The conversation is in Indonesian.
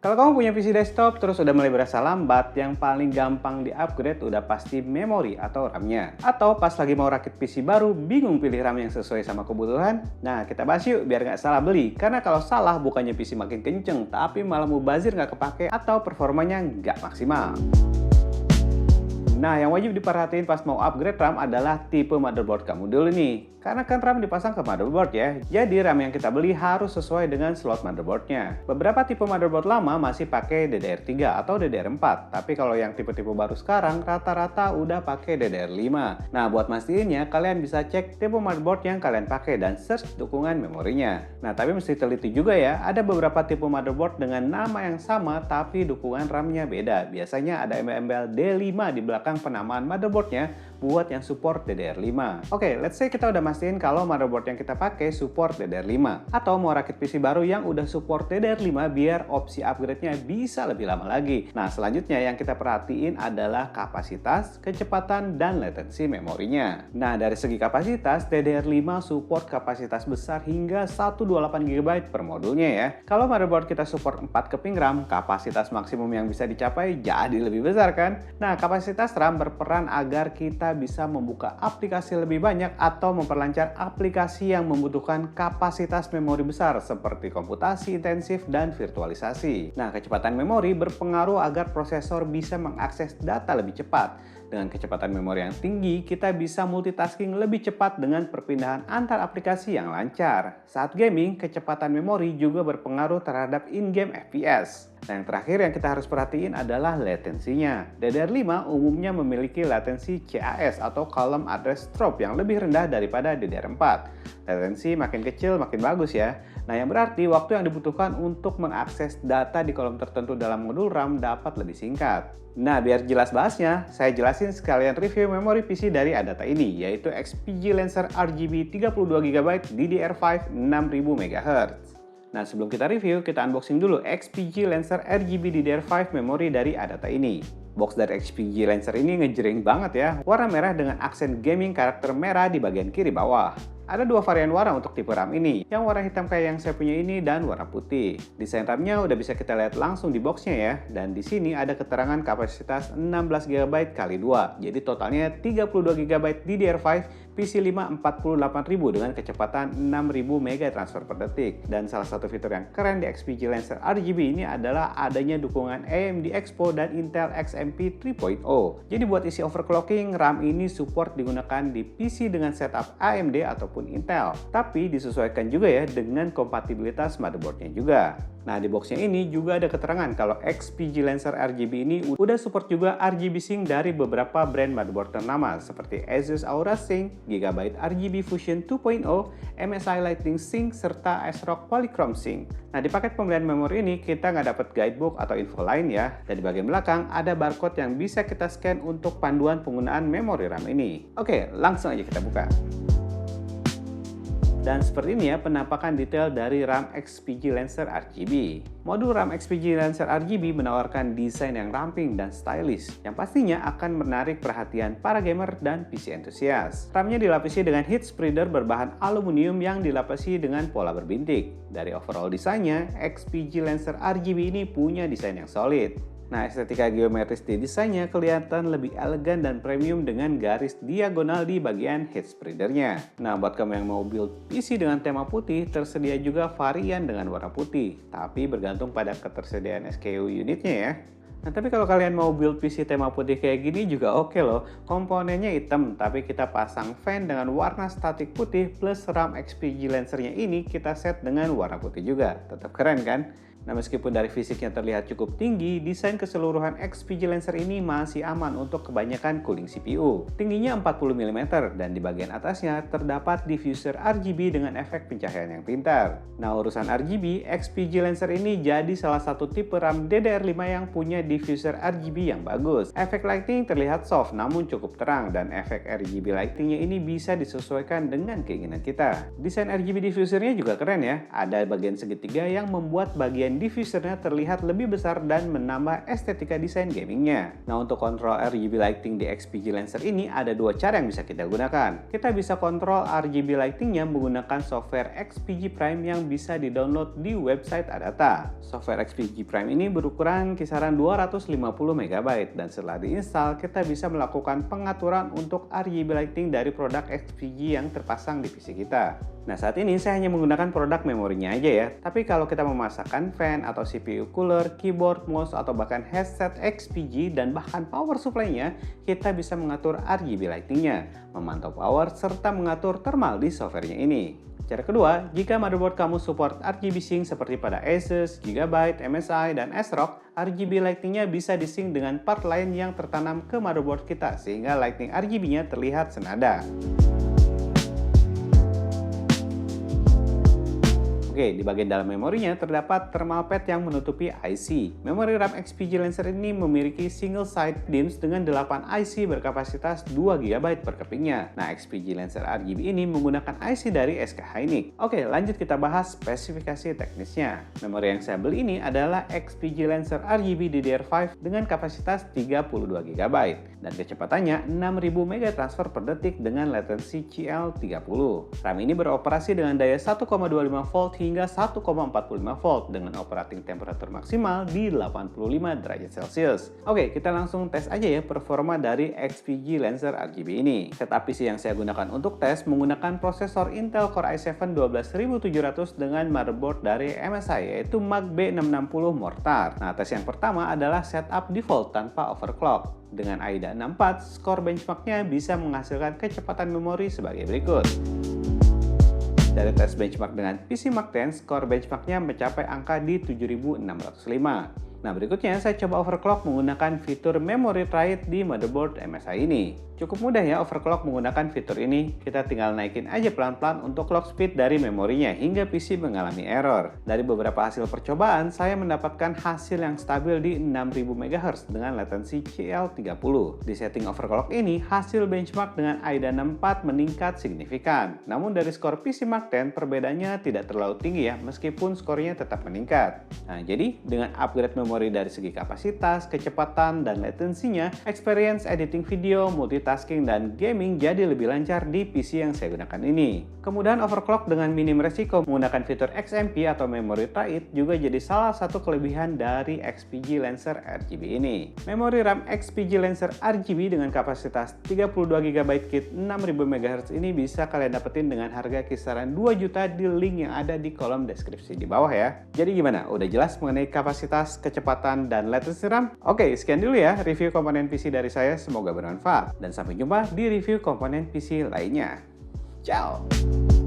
Kalau kamu punya PC desktop terus udah mulai berasa lambat, yang paling gampang di-upgrade udah pasti memori atau RAM-nya. Atau pas lagi mau rakit PC baru, bingung pilih RAM yang sesuai sama kebutuhan? Nah, kita bahas yuk biar nggak salah beli. Karena kalau salah bukannya PC makin kenceng, tapi malah mubazir nggak kepake atau performanya nggak maksimal. Nah, yang wajib diperhatiin pas mau upgrade RAM adalah tipe motherboard kamu dulu nih. Karena kan RAM dipasang ke motherboard ya, jadi RAM yang kita beli harus sesuai dengan slot motherboardnya. Beberapa tipe motherboard lama masih pakai DDR3 atau DDR4, tapi kalau yang tipe-tipe baru sekarang rata-rata udah pakai DDR5. Nah, buat mastiinnya kalian bisa cek tipe motherboard yang kalian pakai dan search dukungan memorinya. Nah, tapi mesti teliti juga ya, ada beberapa tipe motherboard dengan nama yang sama tapi dukungan RAM-nya beda. Biasanya ada embel-embel D5 di belakang penamaan motherboardnya buat yang support DDR5. Oke, let's say kita udah mastiin kalau motherboard yang kita pakai support DDR5. Atau mau rakit PC baru yang udah support DDR5 biar opsi upgrade-nya bisa lebih lama lagi. Nah, selanjutnya yang kita perhatiin adalah kapasitas, kecepatan, dan latensi memorinya. Nah, dari segi kapasitas, DDR5 support kapasitas besar hingga 128 GB per modulnya ya. Kalau motherboard kita support 4 keping RAM, kapasitas maksimum yang bisa dicapai jadi lebih besar kan? Nah, kapasitas RAM berperan agar kita bisa membuka aplikasi lebih banyak atau memperlancar aplikasi yang membutuhkan kapasitas memori besar seperti komputasi intensif dan virtualisasi. Nah, kecepatan memori berpengaruh agar prosesor bisa mengakses data lebih cepat. Dengan kecepatan memori yang tinggi, kita bisa multitasking lebih cepat dengan perpindahan antar aplikasi yang lancar. Saat gaming, kecepatan memori juga berpengaruh terhadap in-game FPS. Nah, yang terakhir yang kita harus perhatiin adalah latensinya. DDR5 umumnya memiliki latensi CAS atau Column Address Drop yang lebih rendah daripada DDR4. Latensi makin kecil makin bagus ya. Nah, yang berarti waktu yang dibutuhkan untuk mengakses data di kolom tertentu dalam modul RAM dapat lebih singkat. Nah, biar jelas bahasnya, saya jelasin sekalian review memori PC dari Adata ini, yaitu XPG Lancer RGB 32GB DDR5 6000 MHz. Nah, sebelum kita review, kita unboxing dulu XPG Lancer RGB DDR5 memori dari Adata ini. Box dari XPG Lancer ini ngejreng banget ya, warna merah dengan aksen gaming karakter merah di bagian kiri bawah. Ada dua varian warna untuk tipe RAM ini, yang warna hitam kayak yang saya punya ini dan warna putih. Desain RAM-nya udah bisa kita lihat langsung di boxnya ya, dan di sini ada keterangan kapasitas 16GB x 2, jadi totalnya 32GB DDR5 PC5 48000 dengan kecepatan 6000 MB transfer per detik. Dan salah satu fitur yang keren di XPG Lancer RGB ini adalah adanya dukungan AMD Expo dan Intel XMP 3.0. Jadi buat isi overclocking, RAM ini support digunakan di PC dengan setup AMD ataupun Intel. Tapi disesuaikan juga ya dengan kompatibilitas motherboardnya juga. Nah, di boxnya ini juga ada keterangan kalau XPG Lancer RGB ini udah support juga RGB Sync dari beberapa brand motherboard ternama seperti Asus Aura Sync, Gigabyte RGB Fusion 2.0, MSI Lightning Sync, serta ASRock Polychrome Sync. Nah, di paket pembelian memori ini kita nggak dapat guidebook atau info lain ya. Dan di bagian belakang ada barcode yang bisa kita scan untuk panduan penggunaan memori RAM ini. Oke, langsung aja kita buka. Dan seperti ini ya penampakan detail dari RAM XPG Lancer RGB. Modul RAM XPG Lancer RGB menawarkan desain yang ramping dan stylish, yang pastinya akan menarik perhatian para gamer dan PC entusias. RAM-nya dilapisi dengan heat spreader berbahan aluminium yang dilapisi dengan pola berbintik. Dari overall desainnya, XPG Lancer RGB ini punya desain yang solid. Nah, estetika geometris di desainnya kelihatan lebih elegan dan premium dengan garis diagonal di bagian head spreadernya. Nah, buat kamu yang mau build PC dengan tema putih, tersedia juga varian dengan warna putih, tapi bergantung pada ketersediaan SKU unitnya ya. Nah, tapi kalau kalian mau build PC tema putih kayak gini juga oke loh. Komponennya hitam, tapi kita pasang fan dengan warna statik putih plus RAM XPG Lancer-nya ini kita set dengan warna putih juga. Tetap keren kan? Nah, meskipun dari fisiknya terlihat cukup tinggi, desain keseluruhan XPG Lancer ini masih aman untuk kebanyakan cooling CPU. Tingginya 40 mm dan di bagian atasnya terdapat diffuser RGB dengan efek pencahayaan yang pintar. Nah, urusan RGB, XPG Lancer ini jadi salah satu tipe RAM DDR5 yang punya diffuser RGB yang bagus. Efek lighting terlihat soft namun cukup terang dan efek RGB lightingnya ini bisa disesuaikan dengan keinginan kita. Desain RGB diffusernya juga keren ya, ada bagian segitiga yang membuat bagian bagian diffusernya terlihat lebih besar dan menambah estetika desain gamingnya. Nah, untuk kontrol RGB lighting di XPG Lancer ini ada dua cara yang bisa kita gunakan. Kita bisa kontrol RGB lightingnya menggunakan software XPG Prime yang bisa di-download di website Adata. Software XPG Prime ini berukuran kisaran 250 MB dan setelah diinstal kita bisa melakukan pengaturan untuk RGB lighting dari produk XPG yang terpasang di PC kita. Nah, saat ini saya hanya menggunakan produk memorinya aja ya. Tapi kalau kita memasakkan fan atau CPU cooler, keyboard, mouse, atau bahkan headset XPG dan bahkan power supply-nya, kita bisa mengatur RGB lighting-nya, memantau power, serta mengatur thermal di softwarenya ini. Cara kedua, jika motherboard kamu support RGB sync seperti pada Asus, Gigabyte, MSI, dan ASRock, RGB lighting-nya bisa di-sync dengan part lain yang tertanam ke motherboard kita sehingga lighting RGB-nya terlihat senada. Oke, di bagian dalam memorinya terdapat thermal pad yang menutupi IC. Memori RAM XPG Lancer ini memiliki single side DIMMs dengan 8 IC berkapasitas 2 GB per kepingnya. Nah, XPG Lancer RGB ini menggunakan IC dari SK Hynix. Oke, lanjut kita bahas spesifikasi teknisnya. Memori yang saya beli ini adalah XPG Lancer RGB DDR5 dengan kapasitas 32 GB dan kecepatannya 6000 MB transfer per detik dengan latensi CL30. RAM ini beroperasi dengan daya 1,25 volt hingga 1,45 volt dengan operating temperatur maksimal di 85 derajat Celcius. Oke, kita langsung tes aja ya performa dari XPG Lancer RGB ini. Setup PC yang saya gunakan untuk tes menggunakan prosesor Intel Core i7 12700 dengan motherboard dari MSI yaitu Mach B660 Mortar. Nah, tes yang pertama adalah setup default tanpa overclock. Dengan AIDA 64, skor benchmarknya bisa menghasilkan kecepatan memori sebagai berikut. Dari tes benchmark dengan PC Mark X, skor benchmarknya mencapai angka di 7605. Nah, berikutnya saya coba overclock menggunakan fitur Memory Try It di motherboard MSI ini. Cukup mudah ya overclock menggunakan fitur ini. Kita tinggal naikin aja pelan-pelan untuk clock speed dari memorinya hingga PC mengalami error. Dari beberapa hasil percobaan, saya mendapatkan hasil yang stabil di 6000 MHz dengan latensi CL30. Di setting overclock ini, hasil benchmark dengan AIDA 64 meningkat signifikan. Namun dari skor PC Mark X, perbedaannya tidak terlalu tinggi ya, meskipun skornya tetap meningkat. Nah, jadi dengan upgrade memori dari segi kapasitas, kecepatan, dan latensinya, experience editing video, multitasking, dan gaming jadi lebih lancar di PC yang saya gunakan ini. Kemudahan overclock dengan minim resiko menggunakan fitur XMP atau Memory Try It juga jadi salah satu kelebihan dari XPG Lancer RGB ini. Memori RAM XPG Lancer RGB dengan kapasitas 32 GB kit 6000 MHz ini bisa kalian dapetin dengan harga kisaran 2 juta di link yang ada di kolom deskripsi di bawah ya. Jadi gimana? Udah jelas mengenai kapasitas, kecepatan, dan latency RAM? Oke, sekian dulu ya review komponen PC dari saya, semoga bermanfaat. Dan sampai jumpa di review komponen PC lainnya. Ciao!